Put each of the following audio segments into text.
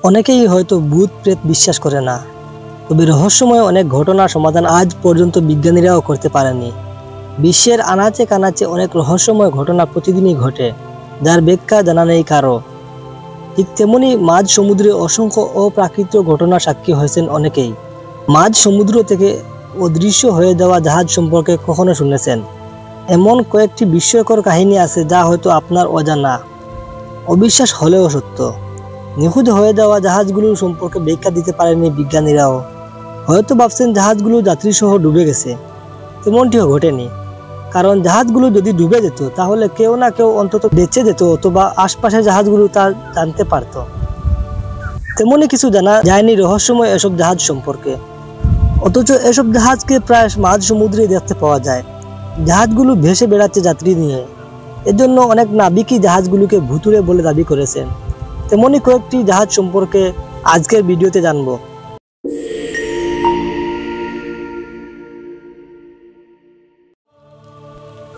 অনেকেই হয়তো ভূত প্রেত বিশ্বাস করে না, তবে রহস্যময় অনেক ঘটনার সমাধান আজ পর্যন্ত বিজ্ঞানীরাও করতে পারেনি। বিশ্বের আনাচে কানাচে অনেক রহস্যময় ঘটনা প্রতিদিনই ঘটে, যার ব্যাখ্যা জানা নেই কারো। ঠিক তেমনি মাঝ সমুদ্রে অসংখ্য অপ্রাকৃত ঘটনার সাক্ষী হয়েছেন অনেকেই। মাঝ সমুদ্র থেকে অদৃশ্য হয়ে যাওয়া জাহাজ সম্পর্কে কখনো শুনেছেন? এমন কয়েকটি বিস্ময়কর কাহিনী আছে যা হয়তো আপনার অজানা, অবিশ্বাস হলেও সত্য। নিখোঁজ হয়ে যাওয়া জাহাজগুলো সম্পর্কে ব্যাখ্যা দিতে পারেনি বিজ্ঞানীরাও। হয়তো ভাবছেন জাহাজগুলো যাত্রীসহ ডুবে গেছে। তেমনটিও ঘটেনি, কারণ জাহাজগুলো যদি ডুবে যেত তাহলে কেউ না কেউ অন্তত বেঁচে যেত, অথবা আশপাশের জাহাজগুলো তা জানতে পারত। তেমনই কিছু জানা যায়নি রহস্যময় এসব জাহাজ সম্পর্কে। অথচ এসব জাহাজকে প্রায় মাঝ সমুদ্রে দেখতে পাওয়া যায়। জাহাজগুলো ভেসে বেড়াচ্ছে যাত্রী নিয়ে, এজন্য অনেক নাবিকই জাহাজগুলোকে ভুতুড়ে বলে দাবি করেছেন। তেমনই কয়েকটি জাহাজ সম্পর্কে আজকের ভিডিওতে জানবো।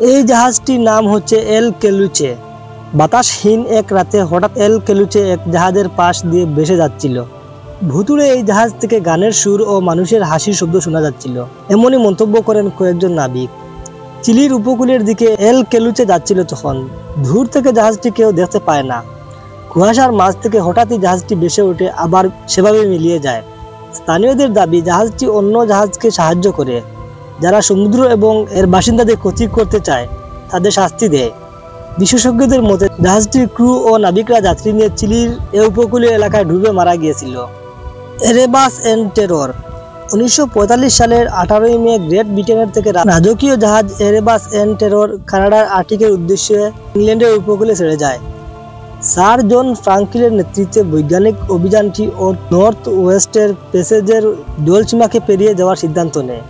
এই জাহাজটির নাম হচ্ছে এল কেলুচে। বাতাসহীন এক রাতে হঠাৎ এল কেলুচে এক জাহাজের পাশ দিয়ে ভেসে যাচ্ছিল। ভুতুড়ে এই জাহাজ থেকে গানের সুর ও মানুষের হাসির শব্দ শোনা যাচ্ছিল, এমনই মন্তব্য করেন কয়েকজন নাবিক। চিলির উপকূলের দিকে এল কেলুচে যাচ্ছিল তখন। দূর থেকে জাহাজটি কেউ দেখতে পায় না। কুয়াশার মাঝ থেকে হঠাৎই জাহাজটি ভেসে ওঠে, আবার সেভাবে মিলিয়ে যায়। স্থানীয়দের দাবি জাহাজটি অন্য জাহাজকে সাহায্য করে। যারা সমুদ্র এবং এর বাসিন্দাদের ক্ষতি করতে চায় তাদের শাস্তি দেয়। বিশেষজ্ঞদের মতে জাহাজটির ক্রু ও নাবিকরা যাত্রী নিয়ে চিলির এ উপকূলীয় এলাকায় ডুবে মারা গিয়েছিল। Erebus and terror. 1945 সালের 18 মে গ্রেট ব্রিটেনের থেকে রাজকীয় জাহাজ এরেবাস এন্ড টেরর কানাডার আর্কটিকের উদ্দেশ্যে ইংল্যান্ডের উপকূলে ছেড়ে যায়। স্যার জন ফ্রাঙ্কলিনের নেতৃত্বে বৈজ্ঞানিক অভিযানটি ও নর্থ ওয়েস্টের প্যাসেজের জলসীমাকে পেরিয়ে যাওয়ার সিদ্ধান্ত নেয়।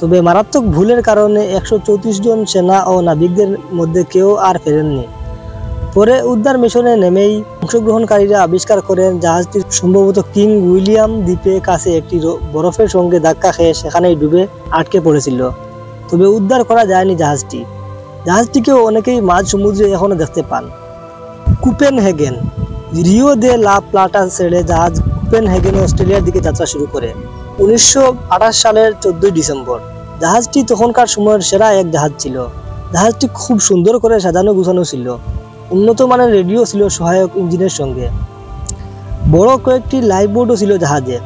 তবে মারাত্মক ভুলের কারণে 134 জন সেনা ও নাবিকদের মধ্যে কেউ আর ফেরেননি। পরে উদ্ধার মিশনে নেমেই অংশগ্রহণকারীরা আবিষ্কার করেন জাহাজটি সম্ভবত কিং উইলিয়াম দ্বীপের কাছে একটি বরফের সঙ্গে ধাক্কা খেয়ে সেখানেই ডুবে আটকে পড়েছিল। তবে উদ্ধার করা যায়নি জাহাজটিকেও অনেকেই মাঝ সমুদ্রে এখনো দেখতে পান। কোপেনহেগেন। রিও দে লা প্লাটা ছেড়ে জাহাজ কোপেনহেগেন অস্ট্রেলিয়ার দিকে যাত্রা শুরু করে 1928 সালের 14 ডিসেম্বর। জাহাজটি তখনকার সময়ের সেরা এক জাহাজ ছিল। জাহাজটি খুব সুন্দর করে সাজানো গুছানো ছিল। উন্নত মানের রেডিও ছিল সহায়ক ইঞ্জিনের সঙ্গে। বড় কয়েকটি লাইফবোটও ছিল জাহাজে।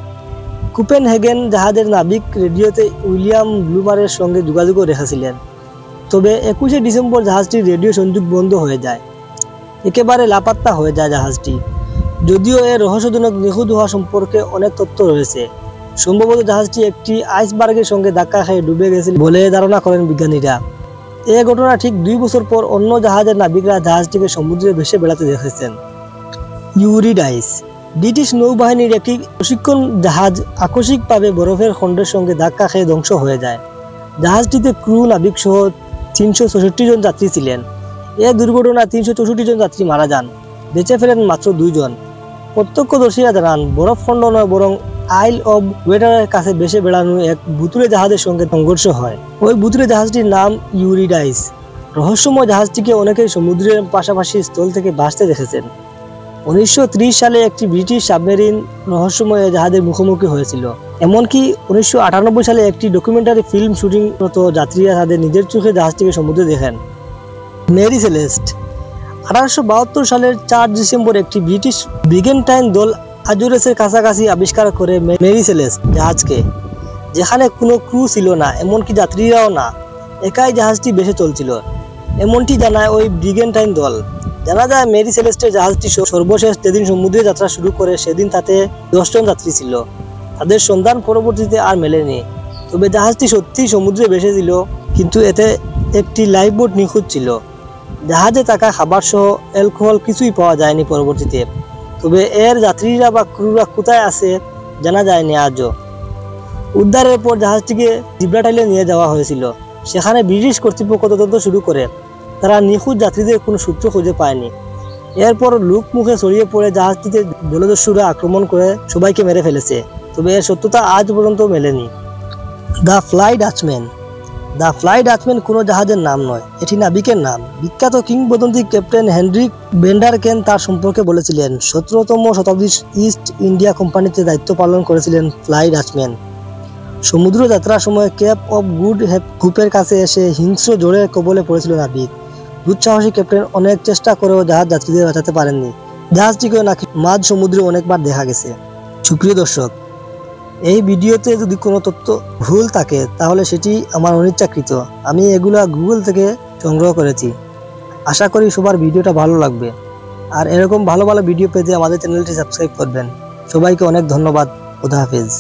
কোপেনহেগেন জাহাজের নাবিক রেডিওতে উইলিয়াম ব্লুমারের সঙ্গে যোগাযোগও রেখেছিলেন। তবে 21 ডিসেম্বর জাহাজটির রেডিও সংযোগ বন্ধ হয়ে যায়। একেবারে লাপাত্তা হয়ে যায় জাহাজটি। যদিও এর রহস্যজনক নিখোঁজ হওয়া সম্পর্কে অনেক তথ্য রয়েছে। সম্ভবত জাহাজটি একটি আইসবার্গের সঙ্গে ধাক্কা খেয়ে ডুবে গেছিল বলে ধারণা করেন বিজ্ঞানীরা। এই ঘটনা ঠিক 2 বছর পর অন্য জাহাজের নাবিকরা জাহাজটিকে সমুদ্রে ভেসে বেড়াতে দেখেছেন। ইউরিডাইস। ব্রিটিশ নৌবাহিনীর একটি প্রশিক্ষণ জাহাজ আকস্মিকভাবে বরফের খণ্ডের সঙ্গে ধাক্কা খেয়ে ধ্বংস হয়ে যায়। জাহাজটিতে ক্রু নাবিক সহ 364 জন যাত্রী ছিলেন। এ দুর্ঘটনায় 364 জন যাত্রী মারা যান, বেঁচে ফেলেন মাত্র 2 জন। প্রত্যক্ষদর্শীরা জানান বরফখণ্ড নয় বরং আইল অব ওয়েটারের কাছে ভেসে বেড়ানো এক ভুতুড়ে জাহাজের সঙ্গে সংঘর্ষ হয়। ওই ভুতুড়ে জাহাজটির নাম ইউরিডাইস। রহস্যময় জাহাজটিকে অনেকেই সমুদ্রের পাশাপাশি স্থল থেকে ভাসতে দেখেছেন। 1930 সালে একটি ব্রিটিশ সাবমেরিন রহস্যময় জাহাজের মুখোমুখি হয়েছিল। এমনকি 1998 সালে একটি ডকুমেন্টারি ফিল্ম শুটিংরত যাত্রীরা তাদের নিজের চোখে জাহাজটিকে সমুদ্রে দেখেন। Mary Celeste. 1872 সালের 4 ডিসেম্বর একটি ব্রিটিশ ব্রিগেন্টাইন দল আজুরেসের কাছাকাছি আবিষ্কার করে মেরি সেলেস্ট জাহাজকে, যেখানে কোনো ক্রু ছিল না, এমনকি যাত্রীরাও না। একাই জাহাজটি ভেসে চলছিল, এমনটি জানায় ওই ব্রিগেন্টাইন দল। জানা যায় মেরি সেলেস্টের জাহাজটি সর্বশেষ যেদিন সমুদ্রে যাত্রা শুরু করে সেদিন তাতে 10 জন যাত্রী ছিল। তাদের সন্ধান পরবর্তীতে আর মেলেনি। তবে জাহাজটি সত্যিই সমুদ্রে ভেসেছিল, কিন্তু এতে একটি লাইফবোট নিখোঁজ ছিল। জাহাজে থাকা খাবার সহ অ্যালকোহল কিছুই পাওয়া যায়নি পরবর্তীতে। তবে এর যাত্রীরা বা ক্রুরা কোথায় আছে জানা যায়নি আজও। উদ্ধারের পর জাহাজটিকে জিব্রাল্টারে নিয়ে যাওয়া হয়েছিল। সেখানে ব্রিটিশ কর্তৃপক্ষ তদন্ত শুরু করে। তারা নিখোঁজ যাত্রীদের কোনো সূত্র খুঁজে পায়নি। এরপর লোক মুখে ছড়িয়ে পড়ে জাহাজটিতে জলদস্যুরা আক্রমণ করে সবাইকে মেরে ফেলেছে। তবে এর সত্যতা আজ পর্যন্ত মেলেনি। The fly Dutchman. The fly Dutchman কোনো জাহাজের নাম নয়, এটি নাবিকের নাম। বিখ্যাত কিংবদন্তি ক্যাপ্টেন হেনরিক ভেন্ডারকেন তার সম্পর্কে বলেছিলেন, 17তম শতাব্দীর ইস্ট ইন্ডিয়া কোম্পানিতে দায়িত্ব পালন করেছিলেন ফ্লাই ডাচম্যান। সমুদ্র যাত্রার সময় কেপ অফ গুড হোপের কাছে এসে হিংস্র ঝড়ের কবলে পড়েছিল নাবিক। দুঃসাহসী ক্যাপ্টেন অনেক চেষ্টা করেও জাহাজ যাত্রীদের বাঁচাতে পারেননি। জাহাজটিকে নাকি মাঝ সমুদ্রে অনেকবার দেখা গেছে। সুপ্রিয় দর্শক, এই ভিডিওতে যদি কোনো তথ্য ভুল থাকে তাহলে সেটি আমার অনিচ্ছাকৃত। আমি এগুলা গুগল থেকে সংগ্রহ করেছি। আশা করি সবার ভিডিওটা ভালো লাগবে, আর এরকম ভালো ভালো ভিডিও পেতে আমাদের চ্যানেলটি সাবস্ক্রাইব করবেন। সবাইকে অনেক ধন্যবাদ। খোদা হাফেজ।